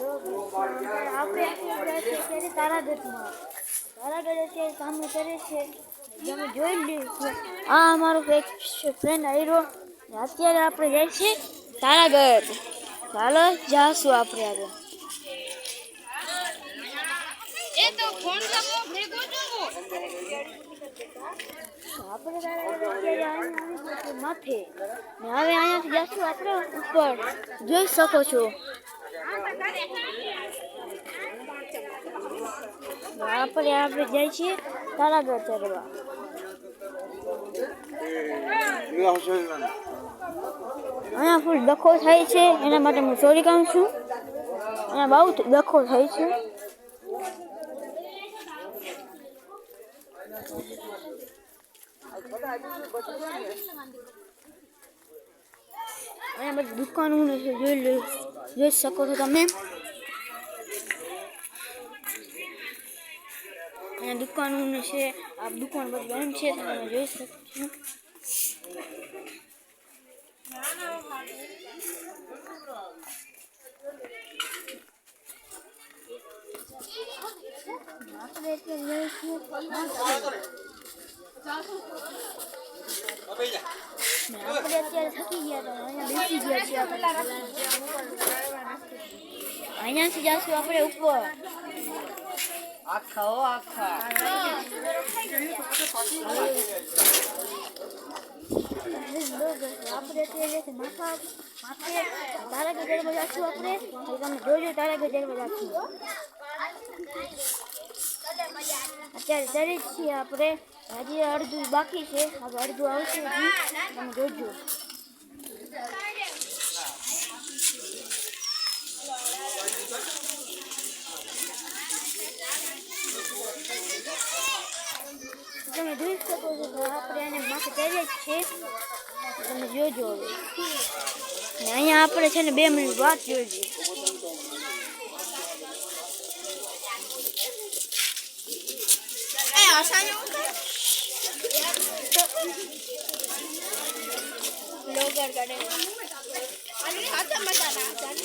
આપણે અત્યારે તારાગઢમાં અત્યારે કામ કરે છે. તમે જોઈ લીધું. આ અમારો એક ફ્રેન્ડ આવ્યો. અત્યારે આપણે જઈએ છીએ તારાગઢ. ચાલો જાશું આપણે આગળ. આપણે તારાગઢ માથે ને હવે અહીંયાથી જશું આપણે ઉપર. જોઈ શકો છો આપણે જઈએ છીએ તારાગઢ ચડવા. અહીંયા ફૂલ ડખો થાય છે, એના માટે હું સોરી કહું છું. અહીંયા બહુ ડખો થાય છે. અહીંયા બધી દુકાનો છે, જોઈ શકો છો તમે. અહીંયા દુકાનો છે, આ દુકાન બધી બંધ છે, તમે જોઈ શકો છો. આપણે અત્યારે થકી ગયા હતા, અહીંયા બેસી ગયા છીએ. અહીંયાથી જશું આપણે ઉપર. આખા આપણે અત્યારે માથે તારાગઢ જઈને જશું આપણે. તમે જોજો તારાગઢ જઈને જશું. અત્યારે ચડી જ છીએ આપણે. હજી અડધું બાકી છે, હવે અડધું આવશે. તમે જોજો. તમે જોઈ શકો છો કે આપણે એને માથે ચડીએ જ છે. તમે જોજો હવે. ને અહીંયા આપણે છે ને 2 મિનિટ વાત જોઈજો. બ્લોગર કરે અને હાથે મજા ના ચાલે.